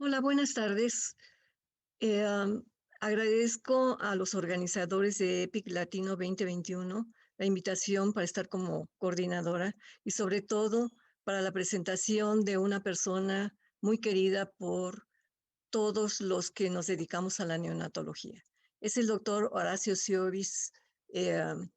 Hola, buenas tardes. Eh, am, Agradezco a los organizadores de EPIC Latino 2021 la invitación para estar como coordinadora y sobre todo para la presentación de una persona muy querida por todos los que nos dedicamos a la neonatología. Es el doctor Horacio Siovis. Él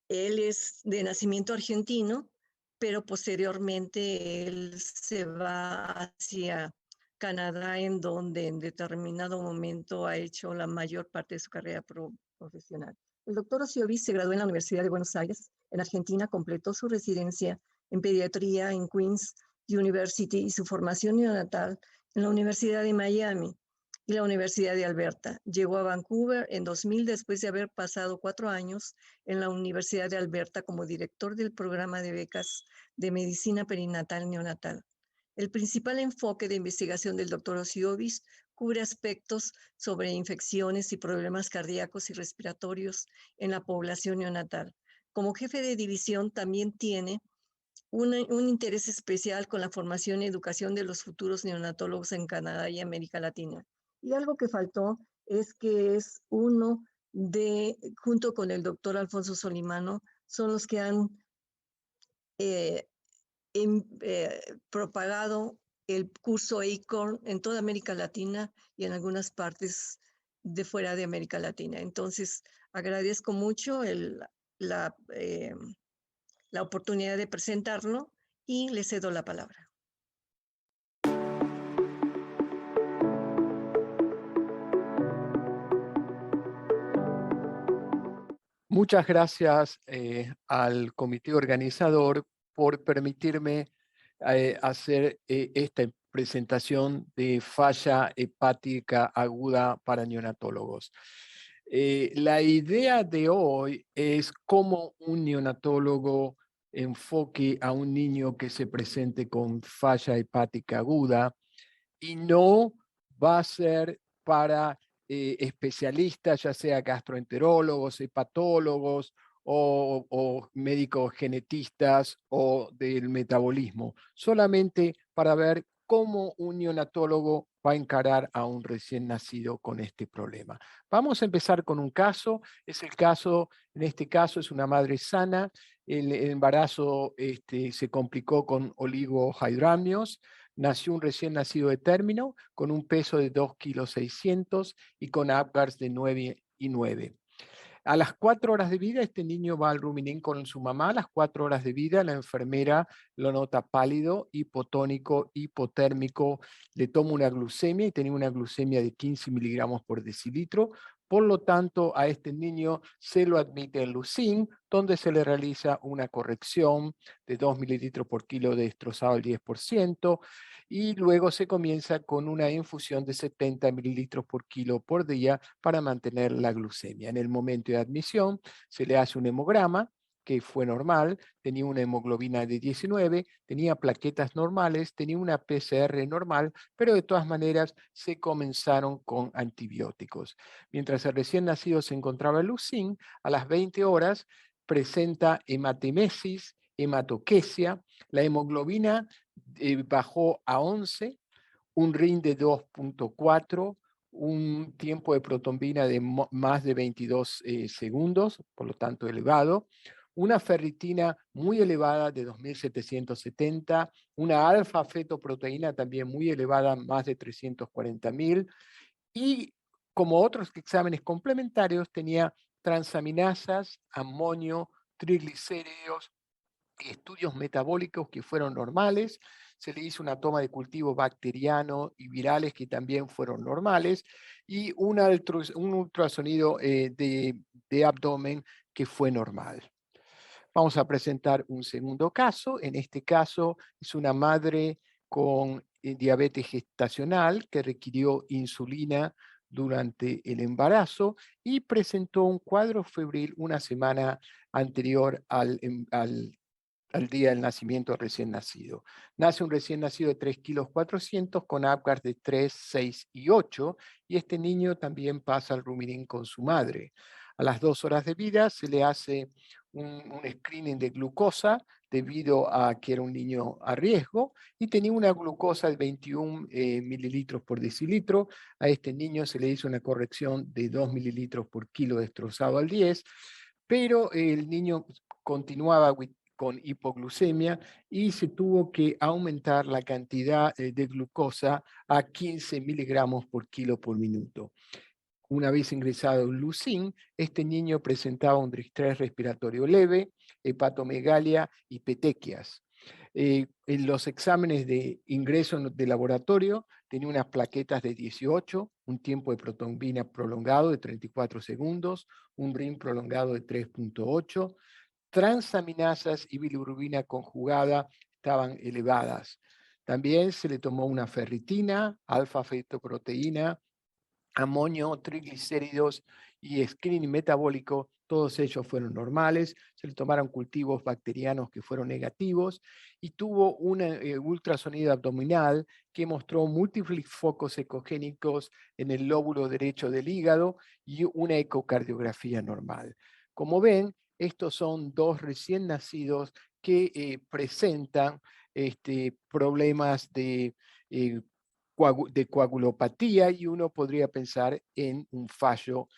es de nacimiento argentino, pero posteriormente él se va hacia Canadá, en donde en determinado momento ha hecho la mayor parte de su carrera profesional. El doctor Ociovis se graduó en la Universidad de Buenos Aires, en Argentina, completó su residencia en pediatría en Queen's University y su formación neonatal en la Universidad de Miami y la Universidad de Alberta. Llegó a Vancouver en 2000 después de haber pasado 4 años en la Universidad de Alberta como director del programa de becas de medicina perinatal neonatal. El principal enfoque de investigación del Dr. Ociovis cubre aspectos sobre infecciones y problemas cardíacos y respiratorios en la población neonatal. Como jefe de división también tiene un interés especial con la formación y educación de los futuros neonatólogos en Canadá y América Latina. Y algo que faltó es que es uno de, junto con el doctor Alfonso Solimano, son los que han eh, propagado el curso ACORN en toda América Latina y en algunas partes de fuera de América Latina. Entonces, agradezco mucho la, eh, la oportunidad de presentarlo y le cedo la palabra. Muchas gracias al comité organizador por permitirme hacer esta presentación de falla hepática aguda para neonatólogos. La idea de hoy es cómo un neonatólogo enfoque a un niño que se presente con falla hepática aguda y no va a ser para especialistas, ya sea gastroenterólogos, hepatólogos o médicos genetistas o del metabolismo, solamente para ver cómo un neonatólogo va a encarar a un recién nacido con este problema. Vamos a empezar con un caso. En este caso es una madre sana. El embarazo se complicó con oligohidramnios. Nació un recién nacido de término con un peso de 2,6 kilos y con Apgars de 9,9. A las 4 horas de vida, este niño va al Ruminín con su mamá. A las 4 horas de vida, la enfermera lo nota pálido, hipotónico, hipotérmico, le toma una glucemia y tenía una glucemia de 15 miligramos por decilitro. Por lo tanto, a este niño se lo admite en Lucin, donde se le realiza una corrección de 2 mililitros por kilo de destrozado al 10%, y luego se comienza con una infusión de 70 mililitros por kilo por día para mantener la glucemia. En el momento de admisión se le hace un hemograma, que fue normal, tenía una hemoglobina de 19, tenía plaquetas normales, tenía una PCR normal, pero de todas maneras se comenzaron con antibióticos. Mientras el recién nacido se encontraba en Lucin, a las 20 horas presenta hematemesis, hematoquesia, la hemoglobina bajó a 11, un RIN de 2,4, un tiempo de protombina de más de 22 segundos, por lo tanto elevado, una ferritina muy elevada de 2.770, una alfa-fetoproteína también muy elevada, más de 340.000, y como otros exámenes complementarios tenía transaminasas, amonio, triglicéridos, estudios metabólicos que fueron normales. Se le hizo una toma de cultivo bacteriano y virales que también fueron normales, y un ultrasonido de abdomen que fue normal. Vamos a presentar un segundo caso. En este caso es una madre con diabetes gestacional que requirió insulina durante el embarazo y presentó un cuadro febril una semana anterior al día del nacimiento del recién nacido. Nace un recién nacido de 3,4 kilos con Apgar de 3, 6 y 8, y este niño también pasa al Ruminín con su madre. A las 2 horas de vida se le hace un screening de glucosa, debido a que era un niño a riesgo y tenía una glucosa de 21 mililitros por decilitro. A este niño se le hizo una corrección de 2 mililitros por kilo destrozado al 10, pero el niño continuaba con hipoglucemia y se tuvo que aumentar la cantidad de glucosa a 15 miligramos por kilo por minuto. Una vez ingresado en LUCIN, este niño presentaba un distrés respiratorio leve, hepatomegalia y petequias. En los exámenes de ingreso de laboratorio tenía unas plaquetas de 18, un tiempo de protombina prolongado de 34 segundos, un RIN prolongado de 3.8, transaminasas y bilirrubina conjugada estaban elevadas. También se le tomó una ferritina, alfa-fetoproteína, amonio, triglicéridos y screening metabólico, todos ellos fueron normales. Se le tomaron cultivos bacterianos que fueron negativos y tuvo un ultrasonido abdominal que mostró múltiples focos ecogénicos en el lóbulo derecho del hígado y una ecocardiografía normal. Como ven, estos son dos recién nacidos que presentan problemas de coagulopatía y uno podría pensar en un fallo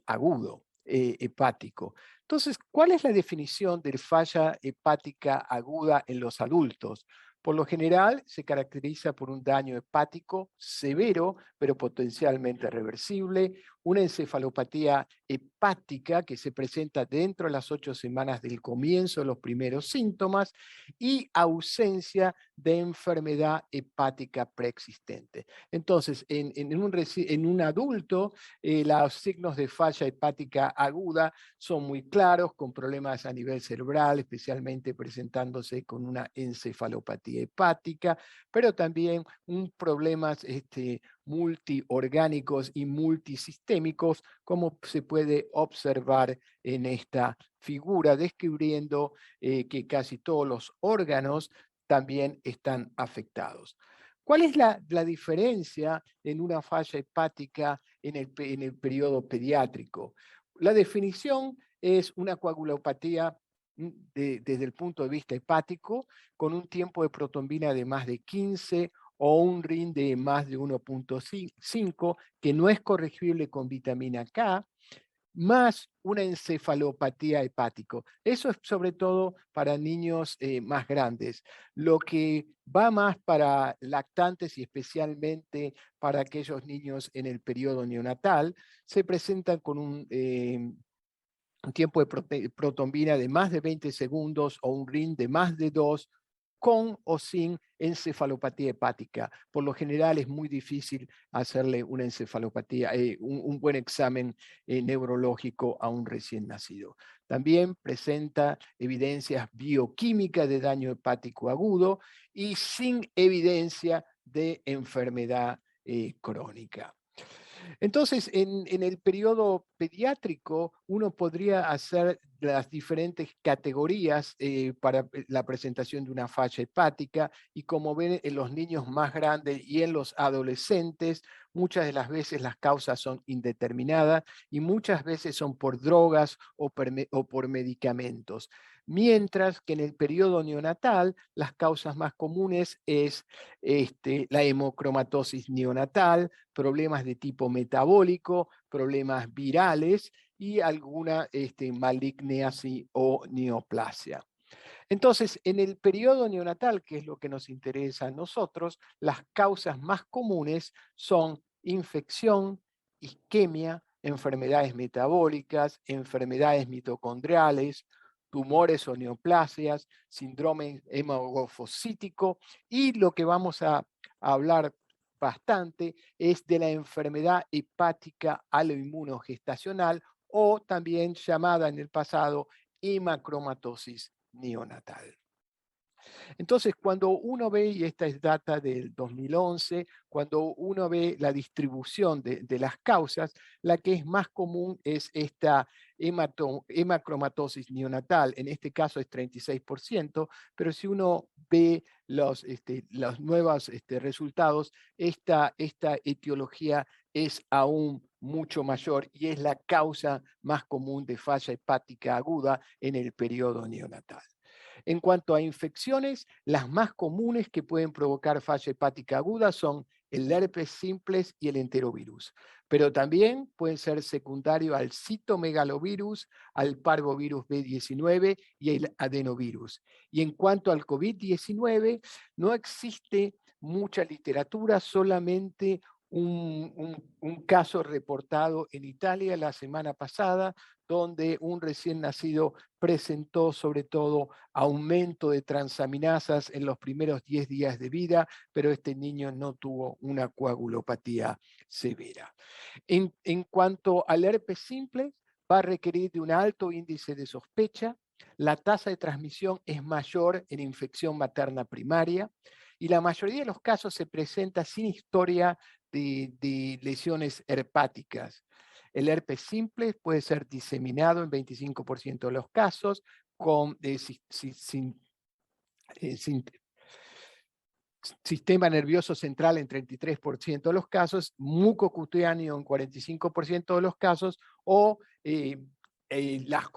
agudo hepático. Entonces, ¿cuál es la definición de falla hepática aguda en los adultos? Por lo general, se caracteriza por un daño hepático severo, pero potencialmente reversible, una encefalopatía hepática que se presenta dentro de las 8 semanas del comienzo de los primeros síntomas y ausencia de enfermedad hepática preexistente. Entonces, en un adulto, los signos de falla hepática aguda son muy claros, con problemas a nivel cerebral, especialmente presentándose con una encefalopatía hepática, pero también problemas multiorgánicos y multisistémicos, como se puede observar en esta figura, descubriendo que casi todos los órganos también están afectados. ¿Cuál es la diferencia en una falla hepática en el periodo pediátrico? La definición es una coagulopatía desde el punto de vista hepático, con un tiempo de protombina de más de 15 o un RIN de más de 1.5, que no es corregible con vitamina K, más una encefalopatía hepático. Eso es sobre todo para niños más grandes. Lo que va más para lactantes y especialmente para aquellos niños en el periodo neonatal, se presentan con un tiempo de protombina de más de 20 segundos o un RIN de más de 2, con o sin encefalopatía hepática. Por lo general es muy difícil hacerle una encefalopatía, un buen examen neurológico a un recién nacido. También presenta evidencias bioquímicas de daño hepático agudo y sin evidencia de enfermedad crónica. Entonces, en el periodo pediátrico, uno podría hacer las diferentes categorías para la presentación de una falla hepática y como ven en los niños más grandes y en los adolescentes, muchas de las veces las causas son indeterminadas y muchas veces son por drogas o por medicamentos. Mientras que en el periodo neonatal, las causas más comunes es la hemocromatosis neonatal, problemas de tipo metabólico, problemas virales y alguna maligniasis o neoplasia. Entonces, en el periodo neonatal, que es lo que nos interesa a nosotros, las causas más comunes son infección, isquemia, enfermedades metabólicas, enfermedades mitocondriales, tumores o neoplasias, síndrome hemogofosítico y lo que vamos a hablar bastante es de la enfermedad hepática aloinmunogestacional o también llamada en el pasado hemacromatosis neonatal. Entonces, cuando uno ve, y esta es data del 2011, cuando uno ve la distribución de las causas, la que es más común es esta hemacromatosis neonatal, en este caso es 36%, pero si uno ve los nuevos resultados, esta etiología es aún mucho mayor y es la causa más común de falla hepática aguda en el periodo neonatal. En cuanto a infecciones, las más comunes que pueden provocar falla hepática aguda son el herpes simplex y el enterovirus, pero también pueden ser secundarios al citomegalovirus, al parvovirus B19 y el adenovirus. Y en cuanto al COVID-19, no existe mucha literatura, solamente un caso reportado en Italia la semana pasada, donde un recién nacido presentó sobre todo aumento de transaminasas en los primeros 10 días de vida, pero este niño no tuvo una coagulopatía severa. En cuanto al herpes simple, va a requerir de un alto índice de sospecha. La tasa de transmisión es mayor en infección materna primaria y la mayoría de los casos se presenta sin historia de lesiones herpáticas. El herpes simple puede ser diseminado en 25% de los casos, con sistema nervioso central en 33% de los casos, mucocutáneo en 45% de los casos, o las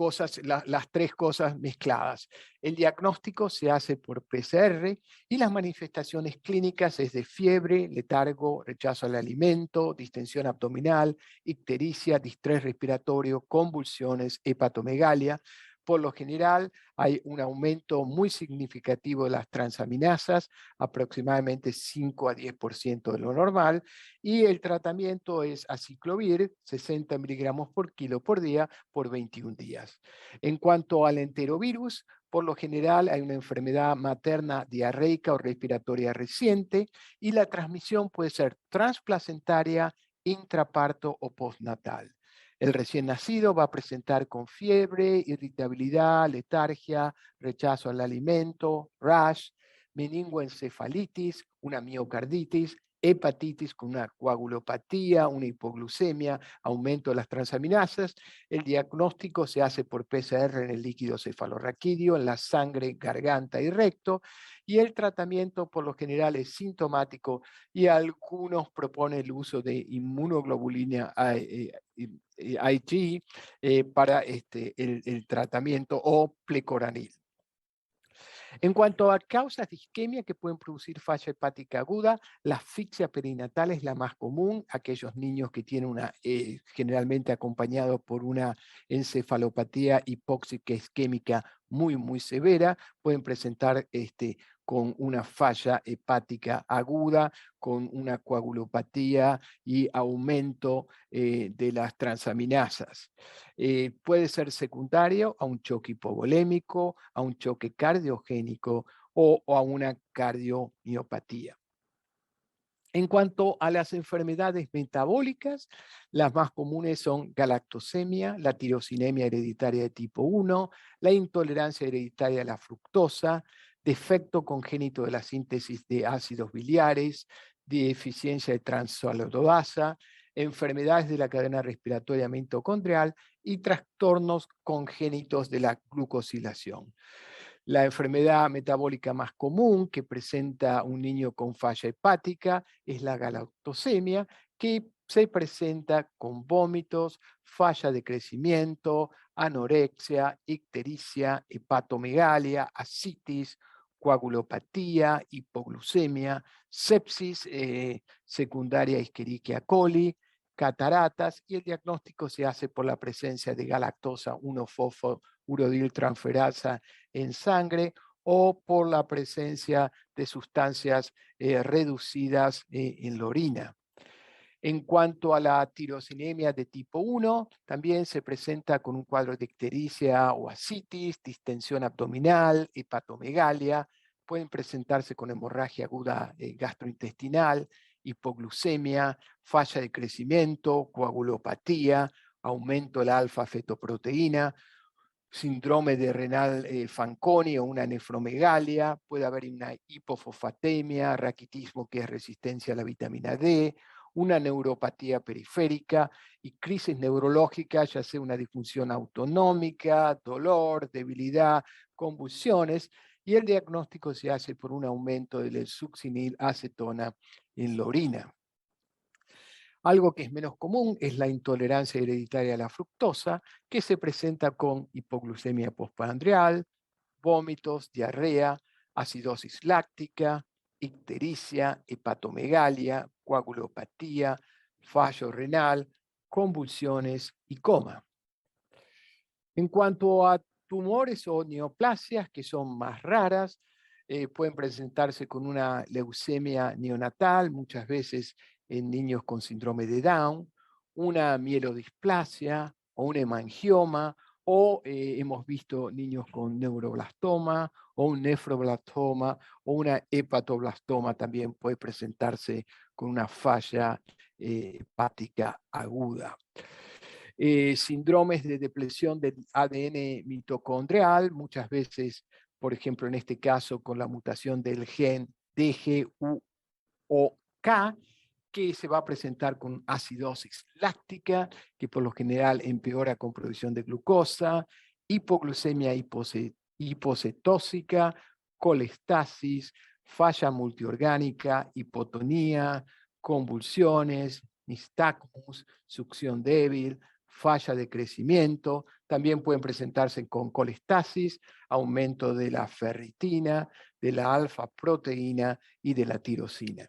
tres cosas mezcladas. El diagnóstico se hace por PCR y las manifestaciones clínicas es de fiebre, letargo, rechazo al alimento, distensión abdominal, ictericia, distrés respiratorio, convulsiones, hepatomegalia. Por lo general, hay un aumento muy significativo de las transaminasas, aproximadamente 5 a 10% de lo normal, y el tratamiento es aciclovir, 60 miligramos por kilo por día, por 21 días. En cuanto al enterovirus, por lo general hay una enfermedad materna diarreica o respiratoria reciente, y la transmisión puede ser transplacentaria, intraparto o postnatal. El recién nacido va a presentar con fiebre, irritabilidad, letargia, rechazo al alimento, rash, meningoencefalitis, una miocarditis, hepatitis con una coagulopatía, una hipoglucemia, aumento de las transaminasas. El diagnóstico se hace por PCR en el líquido cefalorraquídeo, en la sangre, garganta y recto, y el tratamiento por lo general es sintomático y algunos proponen el uso de inmunoglobulina IG para el tratamiento o plecoranil. En cuanto a causas de isquemia que pueden producir falla hepática aguda, la asfixia perinatal es la más común, aquellos niños que tienen generalmente acompañado por una encefalopatía hipóxica isquémica muy severa, pueden presentar con una falla hepática aguda, con una coagulopatía y aumento de las transaminasas. Puede ser secundario a un choque hipovolémico, a un choque cardiogénico o a una cardiomiopatía. En cuanto a las enfermedades metabólicas, las más comunes son galactosemia, la tirosinemia hereditaria de tipo 1, la intolerancia hereditaria a la fructosa, defecto congénito de la síntesis de ácidos biliares, deficiencia de transaminasa, enfermedades de la cadena respiratoria mitocondrial y trastornos congénitos de la glucosilación. La enfermedad metabólica más común que presenta un niño con falla hepática es la galactosemia, que se presenta con vómitos, falla de crecimiento, anorexia, ictericia, hepatomegalia, ascitis, coagulopatía, hipoglucemia, sepsis secundaria Escherichia coli, cataratas, y el diagnóstico se hace por la presencia de galactosa 1-fosfourodiltransferasa en sangre o por la presencia de sustancias reducidas en la orina. En cuanto a la tirosinemia de tipo 1, también se presenta con un cuadro de ictericia o ascitis, distensión abdominal, hepatomegalia, pueden presentarse con hemorragia aguda gastrointestinal, hipoglucemia, falla de crecimiento, coagulopatía, aumento de la alfa-fetoproteína, síndrome de renal Fanconi o una nefromegalia, puede haber una hipofosfatemia, raquitismo que es resistencia a la vitamina D, una neuropatía periférica y crisis neurológica, ya sea una disfunción autonómica, dolor, debilidad, convulsiones, y el diagnóstico se hace por un aumento del succinilacetona en la orina. Algo que es menos común es la intolerancia hereditaria a la fructosa, que se presenta con hipoglucemia postprandial, vómitos, diarrea, acidosis láctica, ictericia, hepatomegalia, coagulopatía, fallo renal, convulsiones y coma. En cuanto a tumores o neoplasias, que son más raras, pueden presentarse con una leucemia neonatal, muchas veces en niños con síndrome de Down, una mielodisplasia o un hemangioma, o hemos visto niños con neuroblastoma o un nefroblastoma o una hepatoblastoma también puede presentarse con una falla hepática aguda. Síndromes de depresión del ADN mitocondrial, muchas veces, por ejemplo, en este caso con la mutación del gen DGUOK, que se va a presentar con acidosis láctica, que por lo general empeora con producción de glucosa, hipoglucemia hipocetóxica, colestasis, falla multiorgánica, hipotonía, convulsiones, nistagmus, succión débil, falla de crecimiento. También pueden presentarse con colestasis, aumento de la ferritina, de la alfa-proteína y de la tirosina.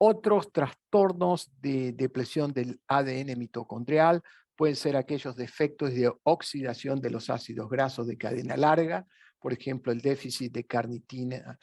Otros trastornos de depresión del ADN mitocondrial pueden ser aquellos defectos de oxidación de los ácidos grasos de cadena larga, por ejemplo, el déficit de carnitina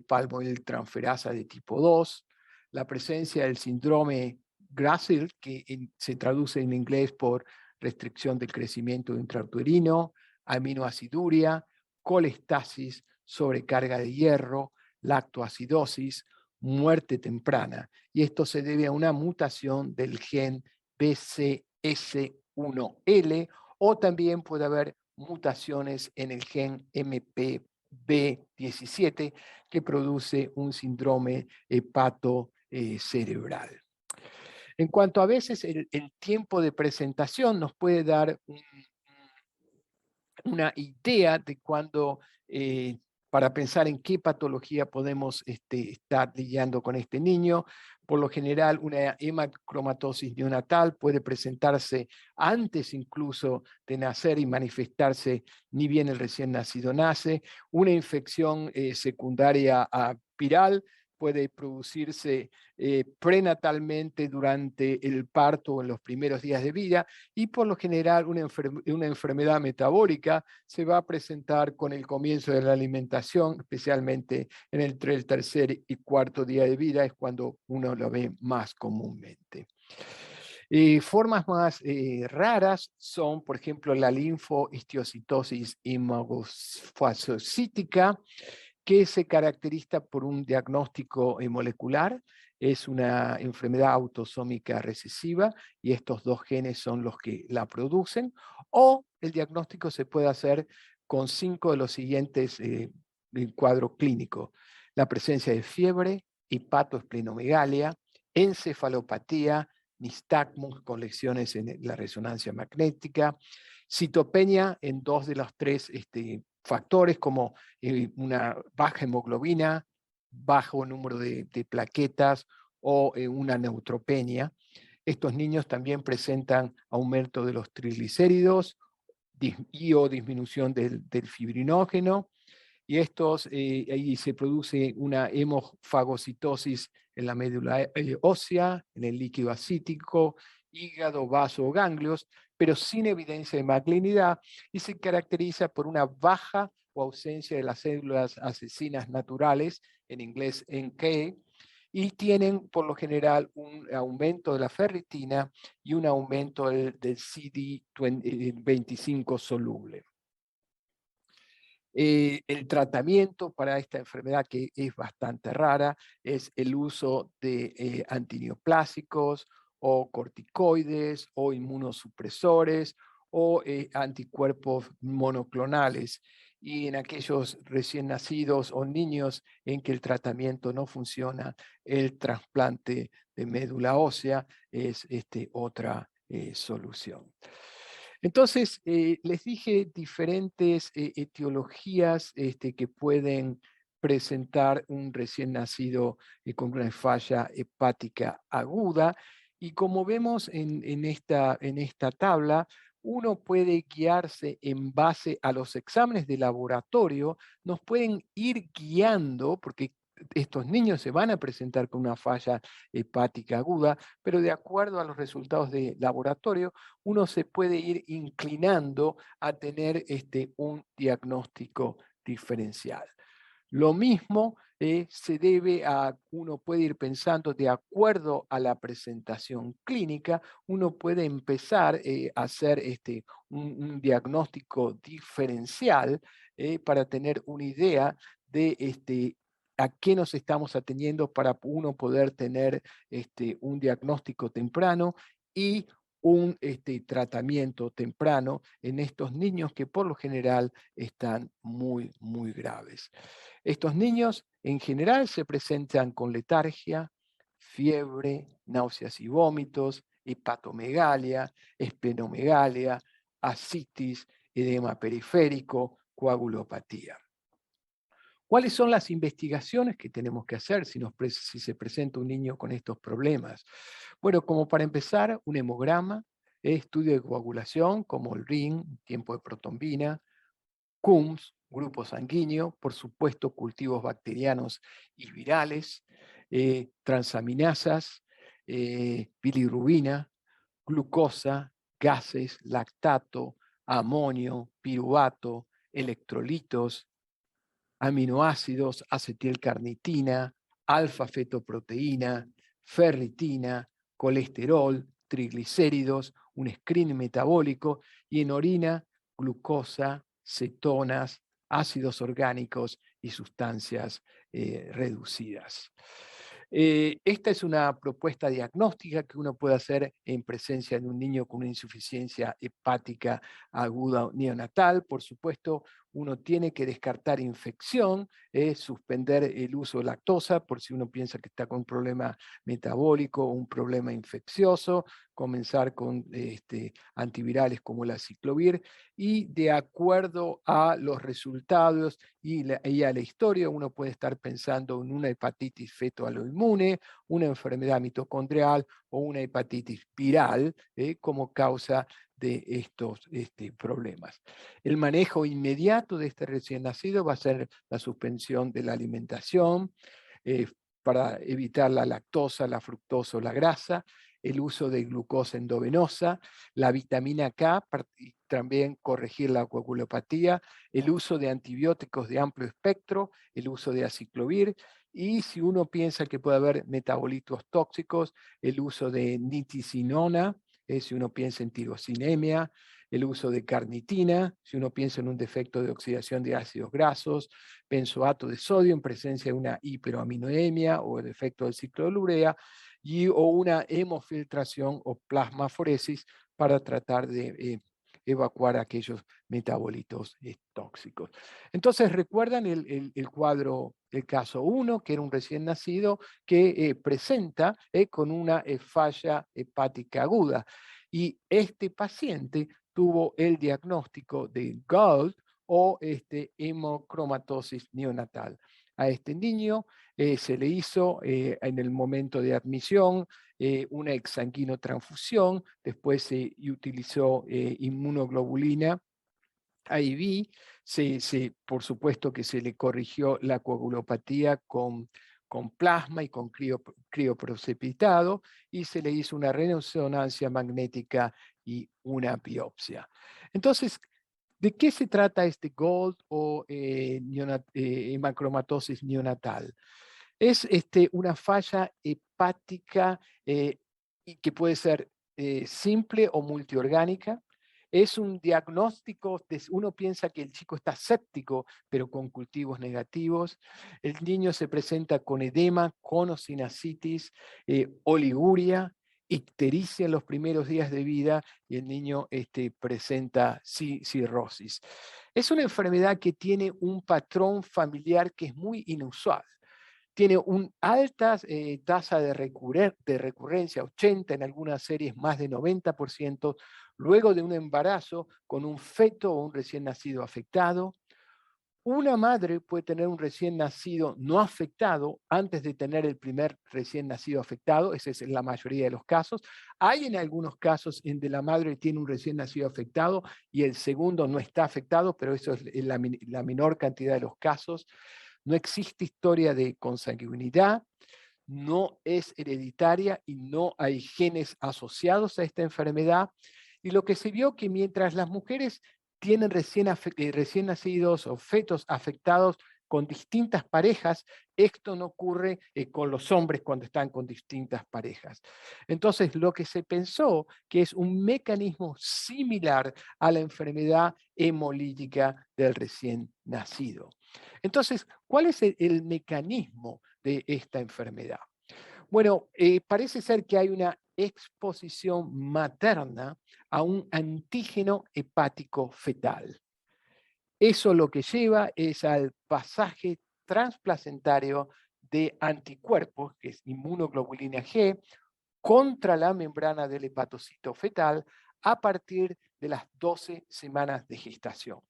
palmoiltransferasa de tipo 2, la presencia del síndrome Grassel, que se traduce en inglés por restricción del crecimiento intrauterino, aminoaciduria, colestasis, sobrecarga de hierro, lactoacidosis, muerte temprana, y esto se debe a una mutación del gen BCS1L, o también puede haber mutaciones en el gen MPB17 que produce un síndrome hepatocerebral. En cuanto a veces el tiempo de presentación nos puede dar una idea de cuándo, para pensar en qué patología podemos estar lidiando con este niño. Por lo general, una hemacromatosis neonatal puede presentarse antes incluso de nacer y manifestarse ni bien el recién nacido nace. Una infección secundaria a viral puede producirse prenatalmente durante el parto o en los primeros días de vida, y por lo general una enfermedad metabólica se va a presentar con el comienzo de la alimentación, especialmente entre el tercer y cuarto día de vida, es cuando uno lo ve más comúnmente. Formas más raras son, por ejemplo, la linfohistiocytosis hemofagocítica, que se caracteriza por un diagnóstico molecular. Es una enfermedad autosómica recesiva y estos dos genes son los que la producen, o el diagnóstico se puede hacer con 5 de los siguientes cuadros clínicos: la presencia de fiebre, hepatoesplenomegalia, encefalopatía, nistagmus con lesiones en la resonancia magnética, citopenia en 2 de los 3 factores, como una baja hemoglobina, bajo número de plaquetas o una neutropenia. Estos niños también presentan aumento de los triglicéridos y o disminución del fibrinógeno, y ahí se produce una hemofagocitosis en la médula ósea, en el líquido acítico, hígado, vaso o ganglios, pero sin evidencia de malignidad, y se caracteriza por una baja o ausencia de las células asesinas naturales, en inglés NK, y tienen por lo general un aumento de la ferritina y un aumento del CD25 soluble. El tratamiento para esta enfermedad, que es bastante rara, es el uso de antineoplásicos o corticoides o inmunosupresores o anticuerpos monoclonales. Y en aquellos recién nacidos o niños en que el tratamiento no funciona, el trasplante de médula ósea es otra solución. Entonces, les dije diferentes etiologías que pueden presentar un recién nacido con una falla hepática aguda, y como vemos en esta tabla, uno puede guiarse en base a los exámenes de laboratorio, nos pueden ir guiando, porque estos niños se van a presentar con una falla hepática aguda, pero de acuerdo a los resultados de laboratorio, uno se puede ir inclinando a tener un diagnóstico diferencial. Lo mismo se debe a, uno puede ir pensando de acuerdo a la presentación clínica, uno puede empezar a hacer un diagnóstico diferencial para tener una idea de a qué nos estamos atendiendo para uno poder tener un diagnóstico temprano y un tratamiento temprano en estos niños que por lo general están muy, muy graves. Estos niños en general se presentan con letargia, fiebre, náuseas y vómitos, hepatomegalia, esplenomegalia, ascitis, edema periférico, coagulopatía. ¿Cuáles son las investigaciones que tenemos que hacer si se presenta un niño con estos problemas? Bueno, como para empezar, un hemograma, estudio de coagulación como el RIN, tiempo de protombina, CUMS, grupo sanguíneo, por supuesto cultivos bacterianos y virales, transaminasas, bilirrubina, glucosa, gases, lactato, amonio, piruvato, electrolitos, aminoácidos, acetilcarnitina, alfa-fetoproteína, ferritina, colesterol, triglicéridos, un screening metabólico y en orina, glucosa, cetonas, ácidos orgánicos y sustancias reducidas. Esta es una propuesta diagnóstica que uno puede hacer en presencia de un niño con una insuficiencia hepática aguda neonatal. Por supuesto, uno tiene que descartar infección, suspender el uso de lactosa por si uno piensa que está con un problema metabólico o un problema infeccioso, comenzar con antivirales como la aciclovir y de acuerdo a los resultados y a la historia, uno puede estar pensando en una hepatitis feto-aloinmune, una enfermedad mitocondrial o una hepatitis viral como causa de estos problemas. El manejo inmediato de este recién nacido va a ser la suspensión de la alimentación para evitar la lactosa, la fructosa o la grasa, el uso de glucosa endovenosa, la vitamina K, y también corregir la coagulopatía, el uso de antibióticos de amplio espectro, el uso de aciclovir, y si uno piensa que puede haber metabolitos tóxicos, el uso de nitisinona, si uno piensa en tirosinemia, el uso de carnitina, si uno piensa en un defecto de oxidación de ácidos grasos, benzoato de sodio en presencia de una hiperaminoemia o el efecto del ciclo de urea, o una hemofiltración o plasmaforesis para tratar de evacuar aquellos metabolitos tóxicos. Entonces, ¿recuerdan el cuadro, el caso 1, que era un recién nacido que presenta con una falla hepática aguda? Y este paciente tuvo el diagnóstico de GALT o hemocromatosis neonatal. A este niño se le hizo en el momento de admisión una exsanguinotransfusión, después se utilizó inmunoglobulina IV, por supuesto que se le corrigió la coagulopatía con plasma y con crioprecipitado y se le hizo una resonancia magnética y una biopsia. Entonces, ¿de qué se trata este GOLD o hemocromatosis neonatal? Es una falla hepática y que puede ser simple o multiorgánica. Es un diagnóstico, uno piensa que el chico está séptico, pero con cultivos negativos. El niño se presenta con edema, con o sin ascitis, oliguria, ictericia en los primeros días de vida y el niño presenta cirrosis. Es una enfermedad que tiene un patrón familiar que es muy inusual. Tiene una alta tasa de recurrencia, 80, en algunas series más de 90%, luego de un embarazo con un feto o un recién nacido afectado, Una madre puede tener un recién nacido no afectado antes de tener el primer recién nacido afectado, esa es la mayoría de los casos. Hay en algunos casos en donde la madre tiene un recién nacido afectado y el segundo no está afectado, pero eso es la menor cantidad de los casos. No existe historia de consanguinidad, no es hereditaria y no hay genes asociados a esta enfermedad. Y lo que se vio que mientras las mujeres tienen recién nacidos o fetos afectados con distintas parejas, esto no ocurre con los hombres cuando están con distintas parejas. Entonces, lo que se pensó que es un mecanismo similar a la enfermedad hemolítica del recién nacido. Entonces, ¿cuál es el mecanismo de esta enfermedad? Bueno, parece ser que hay una exposición materna a un antígeno hepático fetal. Eso lo que lleva es al pasaje transplacentario de anticuerpos, que es inmunoglobulina G, contra la membrana del hepatocito fetal a partir de las 12 semanas de gestación.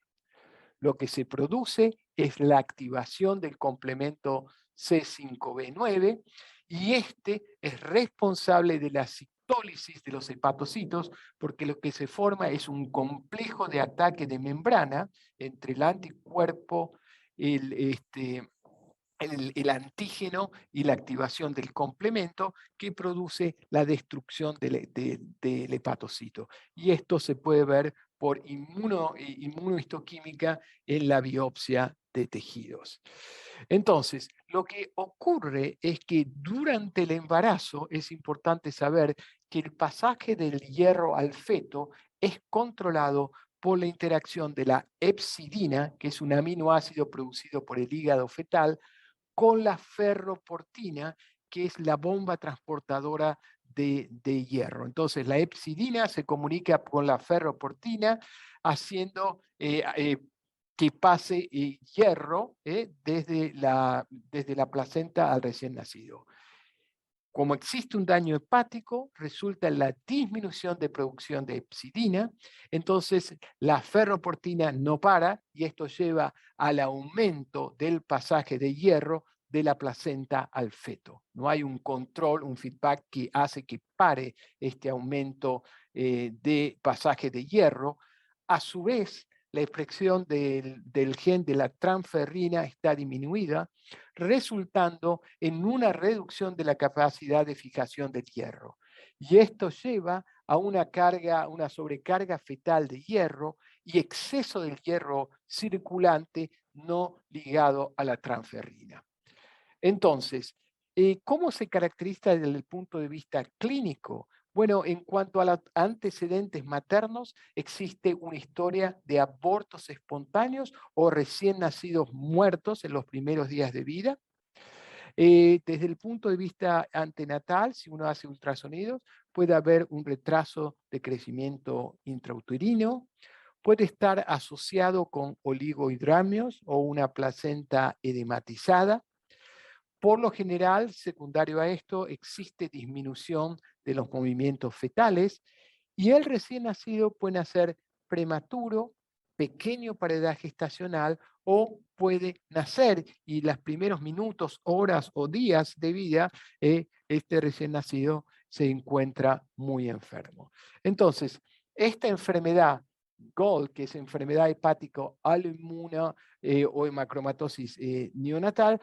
Lo que se produce es la activación del complemento C5b9 y este es responsable de la citólisis de los hepatocitos porque lo que se forma es un complejo de ataque de membrana entre el anticuerpo, el, el antígeno y la activación del complemento que produce la destrucción del hepatocito. Y esto se puede ver por inmunohistoquímica en la biopsia de tejidos. Entonces, lo que ocurre es que durante el embarazo es importante saber que el pasaje del hierro al feto es controlado por la interacción de la hepcidina, que es un aminoácido producido por el hígado fetal, con la ferroportina, que es la bomba transportadora de hierro. Entonces, la hepcidina se comunica con la ferroportina, haciendo que pase hierro desde la placenta al recién nacido. Como existe un daño hepático, resulta en la disminución de producción de hepcidina, entonces la ferroportina no para y esto lleva al aumento del pasaje de hierro de la placenta al feto. No hay un control, un feedback que hace que pare este aumento de pasaje de hierro. A su vez, la expresión del gen de la transferrina está disminuida, resultando en una reducción de la capacidad de fijación del hierro. Y esto lleva a una sobrecarga fetal de hierro y exceso del hierro circulante no ligado a la transferrina. Entonces, ¿cómo se caracteriza desde el punto de vista clínico? Bueno, en cuanto a los antecedentes maternos, existe una historia de abortos espontáneos o recién nacidos muertos en los primeros días de vida. Desde el punto de vista antenatal, si uno hace ultrasonidos, puede haber un retraso de crecimiento intrauterino, puede estar asociado con oligohidramios o una placenta edematizada. Por lo general, secundario a esto, existe disminución de los movimientos fetales y el recién nacido puede nacer prematuro, pequeño para edad gestacional o puede nacer y los primeros minutos, horas o días de vida, este recién nacido se encuentra muy enfermo. Entonces, esta enfermedad GOLD, que es enfermedad hepático autoinmune o hemocromatosis neonatal,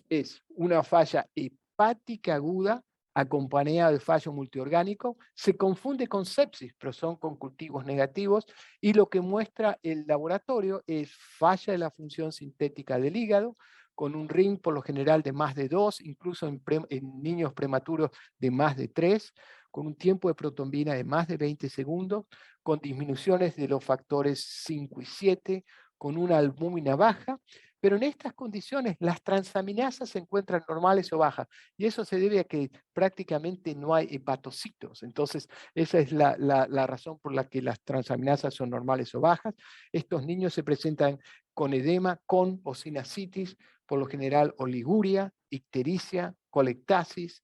es una falla hepática aguda acompañada de fallo multiorgánico, se confunde con sepsis, pero son con cultivos negativos, y lo que muestra el laboratorio es falla de la función sintética del hígado, con un ring por lo general de más de 2, incluso en niños prematuros de más de 3, con un tiempo de protombina de más de 20 segundos, con disminuciones de los factores 5 y 7, con una albúmina baja, pero en estas condiciones las transaminasas se encuentran normales o bajas, y eso se debe a que prácticamente no hay hepatocitos. Entonces, esa es la razón por la que las transaminasas son normales o bajas. Estos niños se presentan con edema, con o sin ascitis, por lo general oliguria, ictericia, colectasis,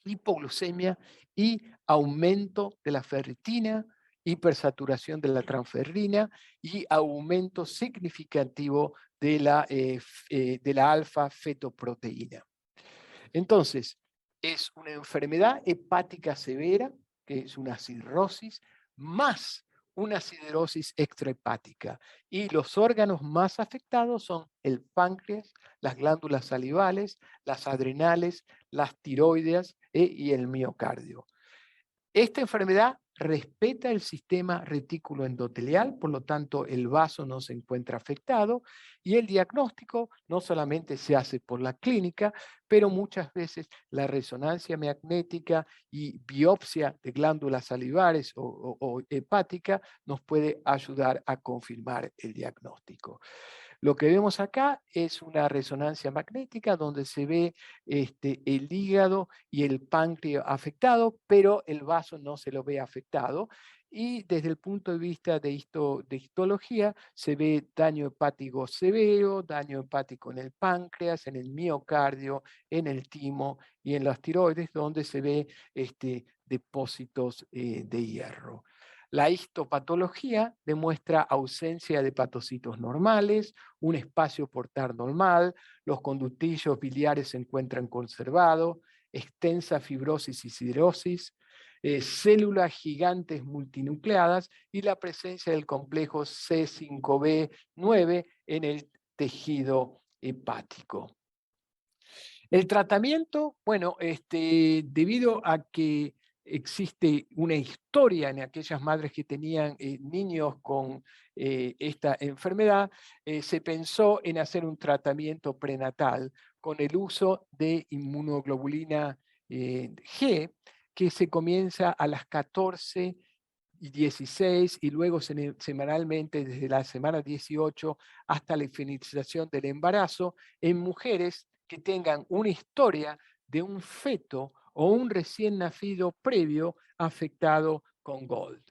hipoglucemia y aumento de la ferritina hipersaturación de la transferrina y aumento significativo de la alfa-fetoproteína. Entonces, es una enfermedad hepática severa, que es una cirrosis, más una siderosis extrahepática. Y los órganos más afectados son el páncreas, las glándulas salivales, las adrenales, las tiroides y el miocardio. Esta enfermedad respeta el sistema retículo endotelial, por lo tanto el vaso no se encuentra afectado y el diagnóstico no solamente se hace por la clínica, pero muchas veces la resonancia magnética y biopsia de glándulas salivares o hepática nos puede ayudar a confirmar el diagnóstico. Lo que vemos acá es una resonancia magnética donde se ve el hígado y el páncreas afectado, pero el vaso no se lo ve afectado. Y desde el punto de vista de histología, se ve daño hepático severo, daño hepático en el páncreas, en el miocardio, en el timo y en las tiroides, donde se ve depósitos de hierro. La histopatología demuestra ausencia de hepatocitos normales, un espacio portal normal, los conductillos biliares se encuentran conservados, extensa fibrosis y siderosis, células gigantes multinucleadas y la presencia del complejo C5b9 en el tejido hepático. El tratamiento, bueno, debido a que existe una historia en aquellas madres que tenían niños con esta enfermedad, se pensó en hacer un tratamiento prenatal con el uso de inmunoglobulina G, que se comienza a las 14 y 16 y luego semanalmente desde la semana 18 hasta la finalización del embarazo en mujeres que tengan una historia de un feto o un recién nacido previo afectado con GOLD.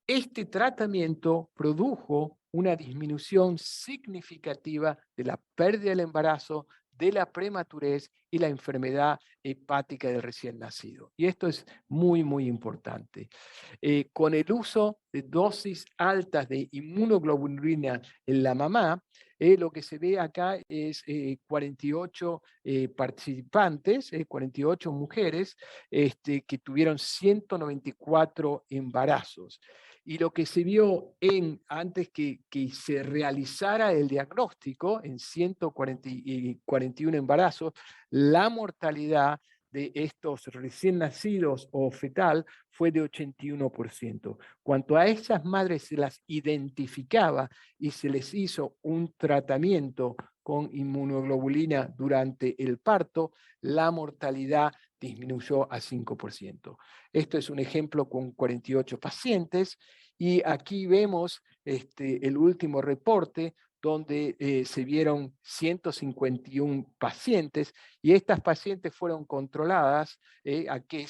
Este tratamiento produjo una disminución significativa de la pérdida del embarazo, de la prematurez y la enfermedad hepática del recién nacido. Y esto es muy, muy importante. Con el uso de dosis altas de inmunoglobulina en la mamá, lo que se ve acá es 48 participantes, 48 mujeres que tuvieron 194 embarazos. Y lo que se vio antes que se realizara el diagnóstico, en 141 embarazos, la mortalidad de estos recién nacidos o fetal fue de 81%. Cuanto a esas madres se las identificaba y se les hizo un tratamiento con inmunoglobulina durante el parto, la mortalidad disminuyó a 5%. Esto es un ejemplo con 48 pacientes y aquí vemos el último reporte donde se vieron 151 pacientes y estas pacientes fueron controladas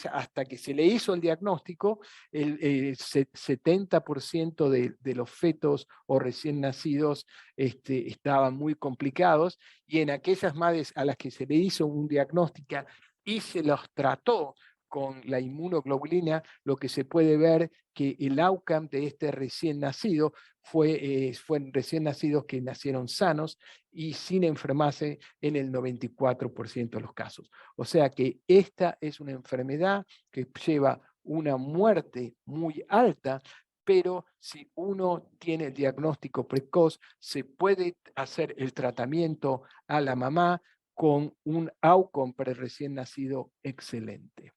hasta que se le hizo el diagnóstico. El 70% de los fetos o recién nacidos estaban muy complicados y en aquellas madres a las que se le hizo un diagnóstico y se los trató con la inmunoglobulina, lo que se puede ver que el outcome de este recién nacido fueron recién nacidos que nacieron sanos y sin enfermarse en el 94% de los casos. O sea que esta es una enfermedad que lleva una muerte muy alta, pero si uno tiene el diagnóstico precoz, se puede hacer el tratamiento a la mamá con un outcome para el recién nacido excelente.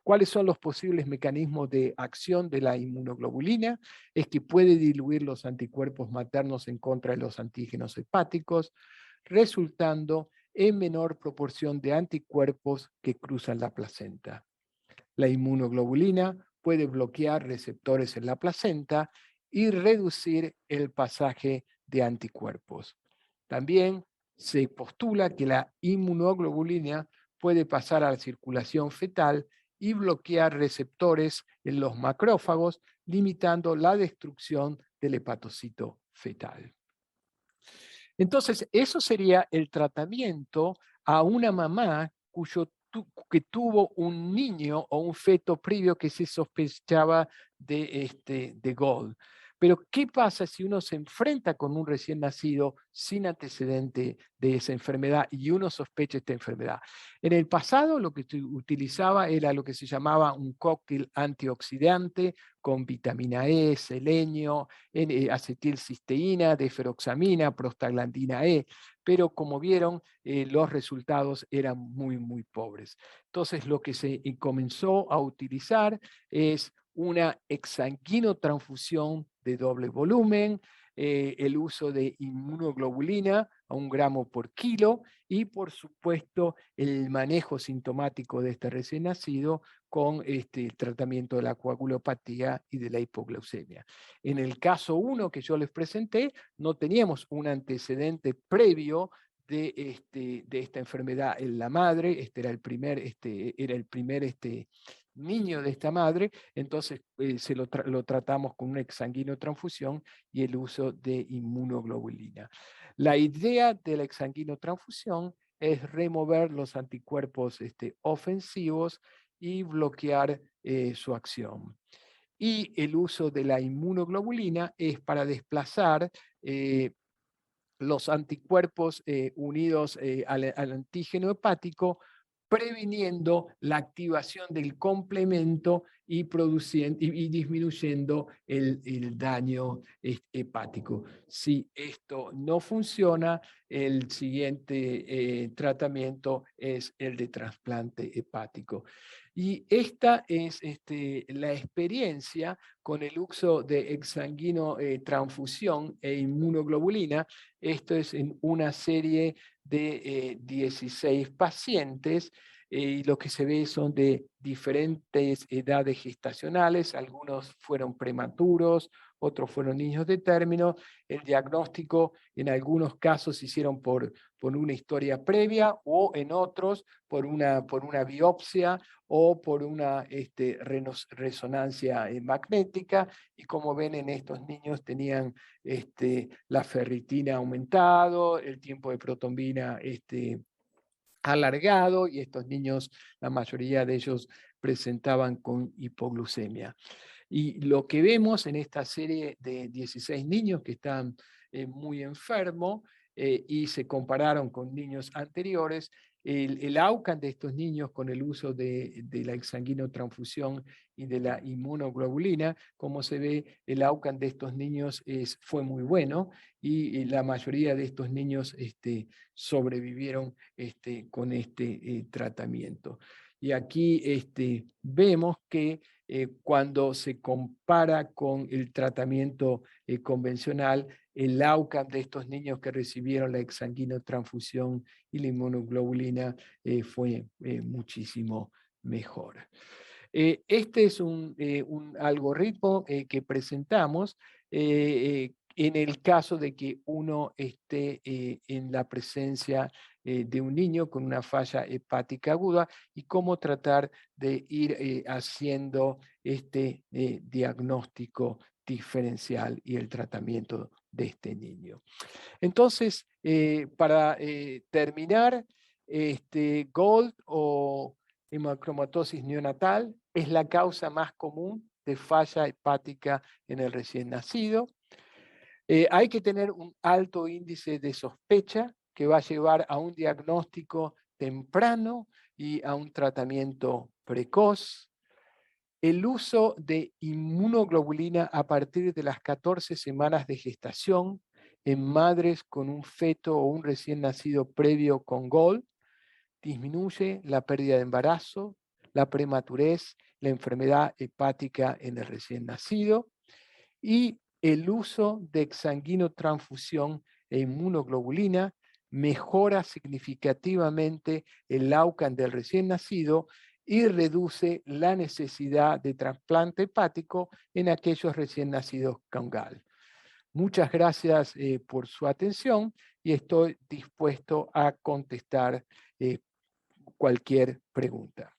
¿Cuáles son los posibles mecanismos de acción de la inmunoglobulina? Es que puede diluir los anticuerpos maternos en contra de los antígenos hepáticos, resultando en menor proporción de anticuerpos que cruzan la placenta. La inmunoglobulina puede bloquear receptores en la placenta y reducir el pasaje de anticuerpos. También se postula que la inmunoglobulina puede pasar a la circulación fetal y bloquear receptores en los macrófagos, limitando la destrucción del hepatocito fetal. Entonces, eso sería el tratamiento a una mamá cuyo que tuvo un niño o un feto previo que se sospechaba de GOLD. Pero, ¿qué pasa si uno se enfrenta con un recién nacido sin antecedente de esa enfermedad y uno sospecha esta enfermedad? En el pasado lo que se utilizaba era lo que se llamaba un cóctel antioxidante con vitamina E, selenio, acetilcisteína, deferoxamina, prostaglandina E, pero como vieron, los resultados eran muy, muy pobres. Entonces, lo que se comenzó a utilizar es una exsanguinotransfusión de doble volumen, el uso de inmunoglobulina a 1 gramo por kilo y, por supuesto, el manejo sintomático de este recién nacido con el tratamiento de la coagulopatía y de la hipoglucemia. En el caso 1 que yo les presenté, no teníamos un antecedente previo de esta enfermedad en la madre. Este era el primer niño de esta madre. Entonces lo tratamos con una exsanguinotransfusión y el uso de inmunoglobulina. La idea de la exsanguinotransfusión es remover los anticuerpos ofensivos y bloquear su acción. Y el uso de la inmunoglobulina es para desplazar los anticuerpos unidos al antígeno hepático, previniendo la activación del complemento y disminuyendo el daño hepático. Si esto no funciona, el siguiente tratamiento es el de trasplante hepático. Y esta es la experiencia con el uso de exsanguinotransfusión e inmunoglobulina. Esto es en una serie de 16 pacientes, y lo que se ve son de diferentes edades gestacionales. Algunos fueron prematuros, otros fueron niños de término. El diagnóstico en algunos casos se hicieron por una historia previa, o en otros por una biopsia o por una resonancia magnética. Y como ven, en estos niños tenían la ferritina aumentado, el tiempo de protombina alargado, y estos niños, la mayoría de ellos presentaban con hipoglucemia. Y lo que vemos en esta serie de 16 niños que están muy enfermos, y se compararon con niños anteriores, el outcome de estos niños con el uso de la exsanguinotransfusión y de la inmunoglobulina, como se ve, el outcome de estos niños fue muy bueno, y la mayoría de estos niños sobrevivieron con este tratamiento. Y aquí vemos que cuando se compara con el tratamiento convencional, el outcome de estos niños que recibieron la exsanguinotransfusión y la inmunoglobulina fue muchísimo mejor. Este es un algoritmo que presentamos en el caso de que uno esté en la presencia de un niño con una falla hepática aguda, y cómo tratar de ir haciendo este diagnóstico diferencial y el tratamiento de este niño. Entonces, para terminar, GOLD o hemocromatosis neonatal es la causa más común de falla hepática en el recién nacido. Hay que tener un alto índice de sospecha que va a llevar a un diagnóstico temprano y a un tratamiento precoz. El uso de inmunoglobulina a partir de las 14 semanas de gestación en madres con un feto o un recién nacido previo con GOLD disminuye la pérdida de embarazo, la prematurez, la enfermedad hepática en el recién nacido. Y el uso de exsanguinotransfusión e inmunoglobulina mejora significativamente el outcome del recién nacido y reduce la necesidad de trasplante hepático en aquellos recién nacidos con GAL. Muchas gracias por su atención, y estoy dispuesto a contestar cualquier pregunta.